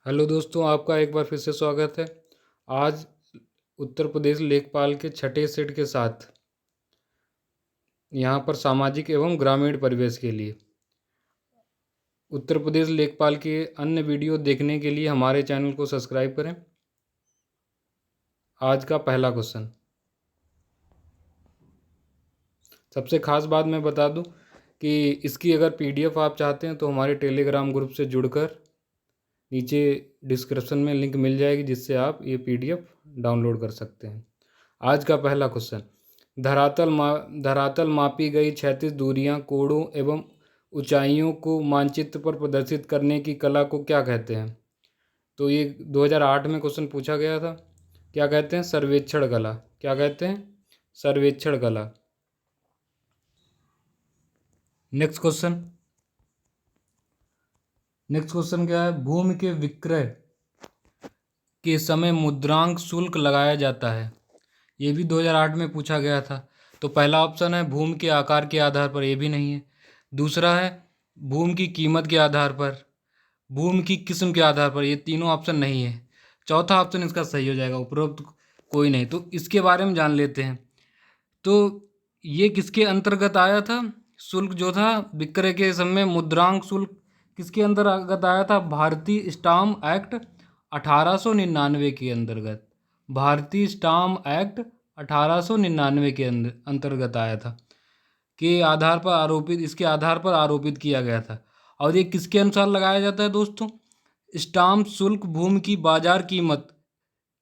Hello दोस्तों, आपका एक बार फिर से स्वागत है। आज उत्तर प्रदेश लेखपाल के छठे सेट के साथ यहाँ पर सामाजिक एवं ग्रामीण परिवेश के लिए उत्तर प्रदेश लेखपाल के अन्य वीडियो देखने के लिए हमारे चैनल को सब्सक्राइब करें। आज का पहला क्वेश्चन, सबसे खास बात मैं बता दूं कि इसकी अगर पीडीएफ आप चाहते हैं तो हमारे टेलीग्राम ग्रुप से जुड़कर नीचे डिस्क्रिप्शन में लिंक मिल जाएगी, जिससे आप ये पीडीएफ डाउनलोड कर सकते हैं। आज का पहला क्वेश्चन, धरातल मापी गई क्षैतिज दूरियां, कोणों एवं ऊंचाइयों को मानचित्र पर प्रदर्शित करने की कला को क्या कहते हैं? तो ये 2008 में क्वेश्चन पूछा गया था। क्या कहते हैं? सर्वेक्षण कला। क्या कहते हैं? सर्वेक्षण कला। नेक्स्ट क्वेश्चन क्या है? भूमि के विक्रय के समय मुद्रांक शुल्क लगाया जाता है। ये भी 2008 में पूछा गया था। तो पहला ऑप्शन है भूमि के आकार के आधार पर, ये भी नहीं है। दूसरा है भूमि की कीमत के आधार पर, भूमि की किस्म के आधार पर, ये तीनों ऑप्शन नहीं है। चौथा ऑप्शन इसका सही हो जाएगा, उपरोक्त कोई नहीं। तो इसके बारे में जान लेते हैं। तो ये किसके अंतर्गत आया था? शुल्क जो था विक्रय के समय मुद्रांक शुल्क किसके अंतर्गत आया था? भारतीय स्टाम्प एक्ट 1899 के अंतर्गत। भारतीय स्टाम्प एक्ट 1899 के अंतर्गत आया था, के आधार पर आरोपित, इसके आधार पर आरोपित किया गया था। और ये किसके अनुसार लगाया जाता है दोस्तों? स्टाम्प शुल्क भूमि की बाजार कीमत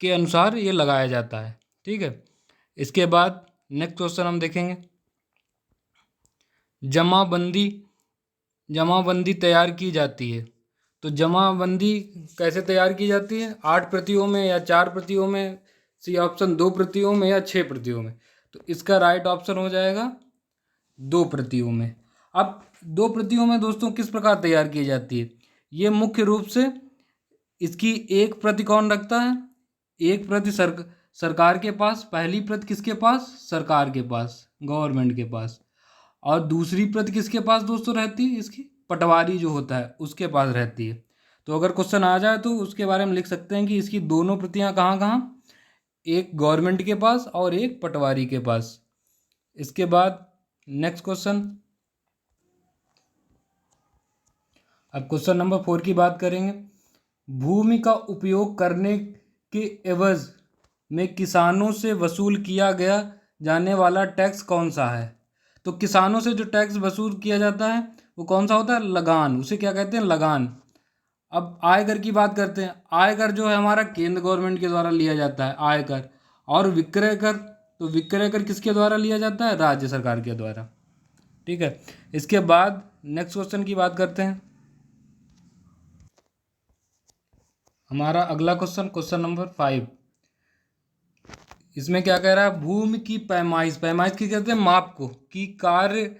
के अनुसार ये लगाया जाता है। ठीक है। इसके बाद नेक्स्ट क्वेश्चन हम देखेंगे, जमाबंदी तैयार की जाती है। तो जमाबंदी कैसे तैयार की जाती है? 8 प्रतियों में या 4 प्रतियों में, सी ऑप्शन 2 प्रतियों में या 6 प्रतियों में। तो इसका राइट ऑप्शन हो जाएगा 2 प्रतियों में। अब 2 प्रतियों में दोस्तों किस प्रकार तैयार की जाती है? ये मुख्य रूप से इसकी एक प्रति कौन रखता है? एक प्रति सरकार के पास। पहली प्रति किसके पास? सरकार के पास, गवर्नमेंट के पास। और दूसरी प्रति किसके पास दोस्तों रहती है? इसकी पटवारी जो होता है उसके पास रहती है। तो अगर क्वेश्चन आ जाए तो उसके बारे में लिख सकते हैं कि इसकी दोनों प्रतियां कहाँ कहाँ? एक गवर्नमेंट के पास और एक पटवारी के पास। इसके बाद नेक्स्ट क्वेश्चन, अब क्वेश्चन नंबर 4 की बात करेंगे। भूमि का उपयोग करने के एवज में किसानों से वसूल किया गया जाने वाला टैक्स कौन सा है? तो किसानों से जो टैक्स वसूल किया जाता है वो कौन सा होता है? लगान। उसे क्या कहते हैं? लगान। अब आयकर की बात करते हैं। आयकर जो है हमारा केंद्र गवर्नमेंट के द्वारा लिया जाता है, आयकर। और विक्रय कर, तो विक्रय कर किसके द्वारा लिया जाता है? राज्य सरकार के द्वारा। ठीक है। इसके बाद नेक्स्ट क्वेश्चन की बात करते हैं। हमारा अगला क्वेश्चन, क्वेश्चन नंबर 5, इसमें क्या कह रहा है? भूमि की पैमाइश, पैमाइश की कहते हैं माप को, की कार्य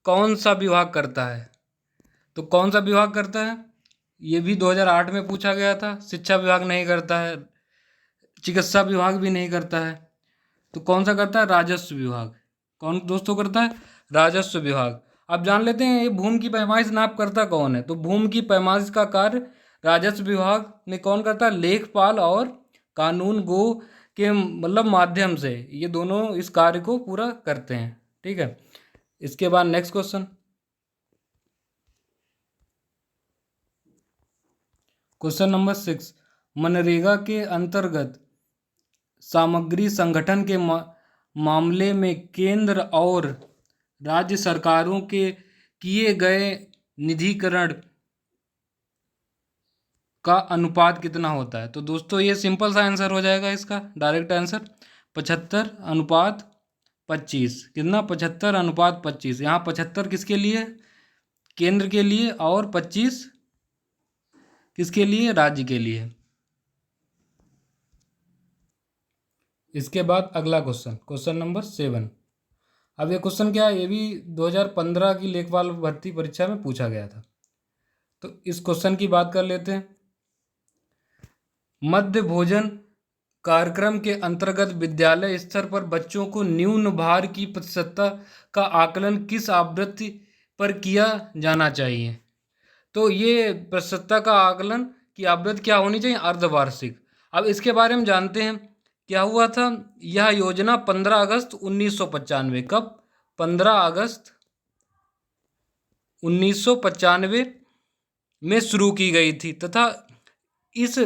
कौन सा विभाग करता है? तो कौन सा विभाग करता है? ये भी 2008 में पूछा गया था। शिक्षा विभाग नहीं करता है, चिकित्सा विभाग भी नहीं करता है। तो कौन सा करता है? राजस्व विभाग। कौन दोस्तों करता है? राजस्व विभाग। अब जान लेते हैं ये भूमि की पैमाइश नाप करता कौन है। तो भूमि की पैमाइश का कार्य राजस्व विभाग में कौन करता है? लेखपाल और कानून गो के मतलब माध्यम से ये दोनों इस कार्य को पूरा करते हैं। ठीक है। इसके बाद next question, question number 6, MNREGA के अंतर्गत सामग्री संगठन के मामले में केंद्र और राज्य सरकारों के किए गए निधिकरण का अनुपात कितना होता है? तो दोस्तों ये सिंपल सा आंसर हो जाएगा इसका, डायरेक्ट आंसर 75:25। कितना? 75:25। यहाँ 75 किसके लिए? केंद्र के लिए, और 25 किसके लिए? राज्य के लिए। इसके बाद अगला क्वेश्चन, क्वेश्चन नंबर 7। अब ये क्वेश्चन क्या है? ये भी 2015 की लेखपाल भर्ती परीक्षा में पूछा गया था। तो इस क्वेश्चन की बात कर लेते हैं। मध्य भोजन कार्यक्रम के अंतर्गत विद्यालय स्तर पर बच्चों को न्यून भार की प्रतिशतता का आकलन किस आवृत्ति पर किया जाना चाहिए? तो ये प्रतिशतता का आकलन की आवृत्ति क्या होनी चाहिए, अर्धवार्षिक। अब इसके बारे में जानते हैं क्या हुआ था। यह योजना 15 अगस्त 1995, कब, 15 अगस्त 1995 में शुरू की गई थी, तथा इस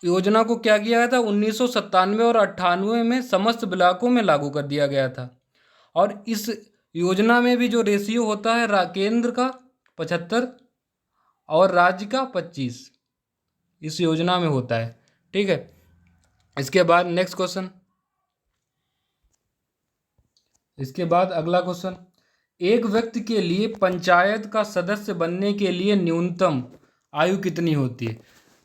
योजना को क्या किया गया था, 1997 और 98 में समस्त ब्लॉकों में लागू कर दिया गया था। और इस योजना में भी जो रेशियो होता है, केंद्र का 75 और राज्य का 25 इस योजना में होता है। ठीक है, इसके बाद नेक्स्ट क्वेश्चन, इसके बाद अगला क्वेश्चन, एक व्यक्ति के लिए पंचायत का सदस्य बनने के लिए न्यूनतम आयु कितनी होती है।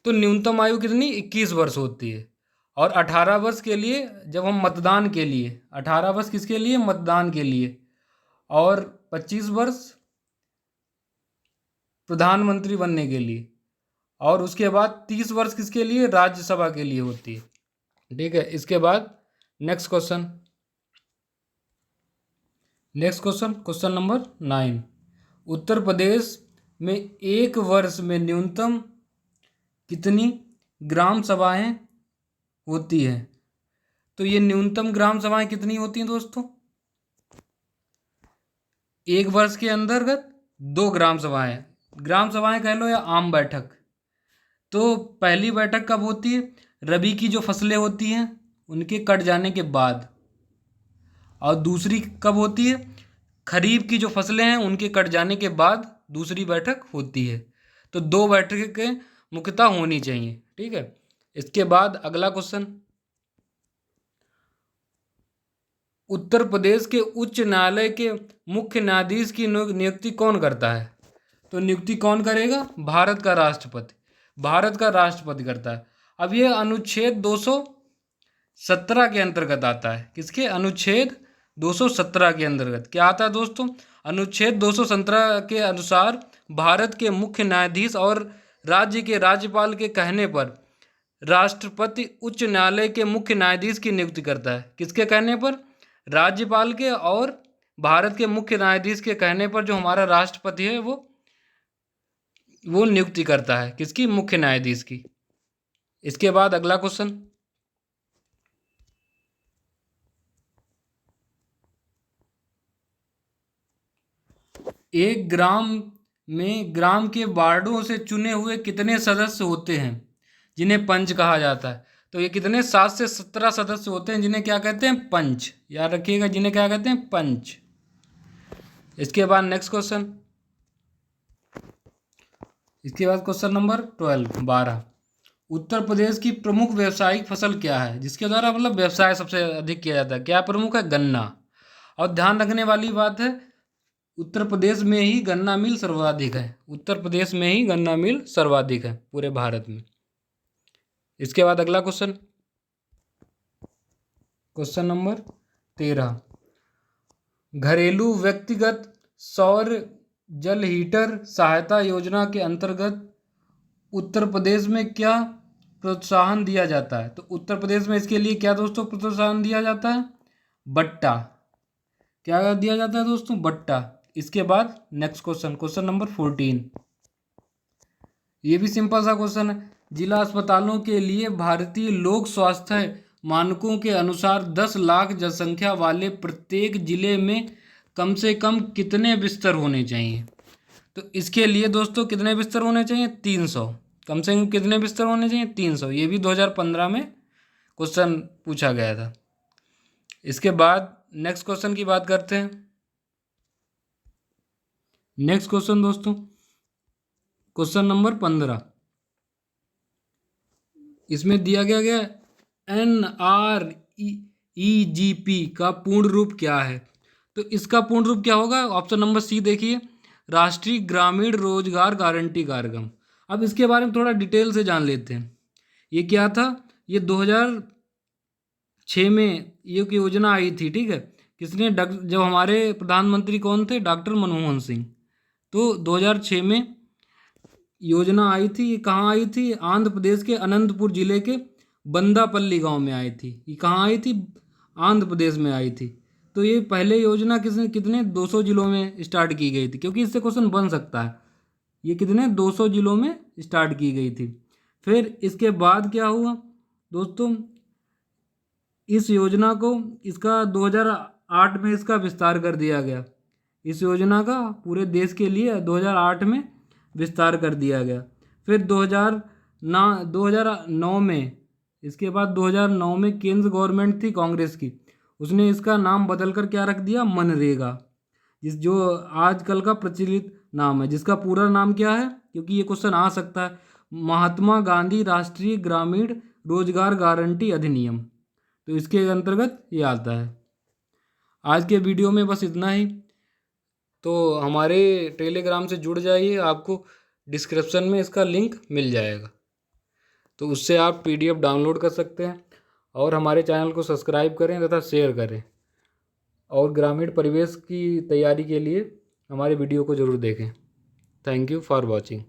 तो न्यूनतम आयु कितनी, 21 वर्ष होती है। और 18 वर्ष के लिए जब हम मतदान के लिए, 18 वर्ष किसके लिए, मतदान के लिए, और 25 वर्ष प्रधानमंत्री बनने के लिए, और उसके बाद 30 वर्ष किसके लिए, राज्यसभा के लिए होती है। ठीक है, इसके बाद next question, question number 9, Uttar Pradesh में एक वर्ष में न्यूनतम कितनी ग्राम सभाएं होती हैं। तो ये न्यूनतम ग्राम सभाएं कितनी होती हैं दोस्तों, एक वर्ष के अंतर्गत 2 ग्राम सभाएं कह लो या आम बैठक। तो पहली बैठक कब होती है, रबी की जो फसलें होती हैं उनके कट जाने के बाद, और दूसरी कब होती है, खरीफ की जो फसलें हैं उनके कट जाने के बाद दूसरी बैठक होती है। तो 2 बैठकें मुख्यतः होनी चाहिए। ठीक है, इसके बाद अगला क्वेश्चन, उत्तर प्रदेश के उच्च न्यायालय के मुख्य न्यायाधीश की नियुक्ति कौन करता है। तो नियुक्ति कौन करेगा, भारत का राष्ट्रपति करता है। अब ये अनुच्छेद 217 के अंतर्गत आता है। किसके, अनुच्छेद 217 के अंतर्गत क्या आता है दोस्तों, अनुच्छेद 217 के अनुसार भारत के मुख्य न्यायाधीश और राज्य के राज्यपाल के कहने पर राष्ट्रपति उच्च न्यायालय के मुख्य न्यायाधीश की नियुक्ति करता है। किसके कहने पर, राज्यपाल के और भारत के मुख्य न्यायाधीश के कहने पर जो हमारा राष्ट्रपति है वो नियुक्ति करता है, किसकी, मुख्य न्यायाधीश की। इसके बाद अगला क्वेश्चन, एक ग्राम के वार्डों से चुने हुए कितने सदस्य होते हैं जिन्हें पंच कहा जाता है। तो ये कितने, 7 से 17 सदस्य होते हैं जिन्हें क्या कहते हैं, पंच। याद रखिएगा, जिन्हें क्या कहते हैं, पंच। इसके बाद नेक्स्ट क्वेश्चन, इसके बाद क्वेश्चन नंबर 12, उत्तर प्रदेश की प्रमुख व्यावसायिक फसल क्या है, जिसके द्वारा मतलब व्यवसाय सबसे अधिक किया जाता है। क्या प्रमुख है, गन्ना। और ध्यान रखने वाली बात है, उत्तर प्रदेश में ही गन्ना मिल सर्वाधिक है, उत्तर प्रदेश में ही गन्ना मिल सर्वाधिक है पूरे भारत में। इसके बाद अगला क्वेश्चन, क्वेश्चन नंबर 13, घरेलू व्यक्तिगत सौर जल हीटर सहायता योजना के अंतर्गत उत्तर प्रदेश में क्या प्रोत्साहन दिया जाता है। तो उत्तर प्रदेश में इसके लिए क्या दोस्तों प्रोत्साहन दिया जाता है, बट्टा। क्या दिया जाता है दोस्तों, बट्टा। इसके बाद नेक्स्ट क्वेश्चन, क्वेश्चन नंबर 14, ये भी सिंपल सा क्वेश्चन है, जिला अस्पतालों के लिए भारतीय लोक स्वास्थ्य मानकों के अनुसार 10 लाख जनसंख्या वाले प्रत्येक जिले में कम से कम कितने बिस्तर होने चाहिए। तो इसके लिए दोस्तों कितने बिस्तर होने चाहिए, 300। कम से कम कितने बिस्तर होने चाहिए, 300। ये भी 2015 में क्वेश्चन पूछा गया था। इसके बाद नेक्स्ट क्वेश्चन की बात करते हैं। नेक्स्ट क्वेश्चन दोस्तों, क्वेश्चन नंबर 15, इसमें दिया गया NREGP का पूर्ण रूप क्या है। तो इसका पूर्ण रूप क्या होगा, ऑप्शन नंबर सी देखिए, राष्ट्रीय ग्रामीण रोजगार गारंटी कार्यक्रम। अब इसके बारे में थोड़ा डिटेल से जान लेते हैं। ये क्या था, ये 2006 में ये योजना आई थी। ठीक है, किसने, जब हमारे प्रधानमंत्री कौन थे, डॉक्टर मनमोहन सिंह। तो 2006 में योजना आई थी। ये कहाँ आई थी, आंध्र प्रदेश के अनंतपुर जिले के बंदापल्ली गांव में आई थी। ये कहाँ आई थी, आंध्र प्रदेश में आई थी। तो ये पहले योजना कितने 200 जिलों में स्टार्ट की गई थी, क्योंकि इससे क्वेश्चन बन सकता है। ये कितने 200 जिलों में स्टार्ट की गई थी। फिर इसके बाद क्या हुआ दोस्तों, इस योजना को इसका 2008 में इसका विस्तार कर दिया गया। इस योजना का पूरे देश के लिए 2008 में विस्तार कर दिया गया। फिर 2009 में, इसके बाद 2009 में केंद्र गवर्नमेंट थी कांग्रेस की, उसने इसका नाम बदलकर क्या रख दिया, मनरेगा, जो आजकल का प्रचलित नाम है, जिसका पूरा नाम क्या है, क्योंकि ये क्वेश्चन आ सकता है, महात्मा गांधी राष्ट्रीय ग्रामीण रोजगार गारंटी अधिनियम। तो इसके अंतर्गत ये आता है। आज के वीडियो में बस इतना ही। तो हमारे टेलीग्राम से जुड़ जाइए, आपको डिस्क्रिप्शन में इसका लिंक मिल जाएगा, तो उससे आप PDF डाउनलोड कर सकते हैं। और हमारे चैनल को सब्सक्राइब करें तथा शेयर करें, और ग्रामीण परिवेश की तैयारी के लिए हमारे वीडियो को ज़रूर देखें। Thank you for watching.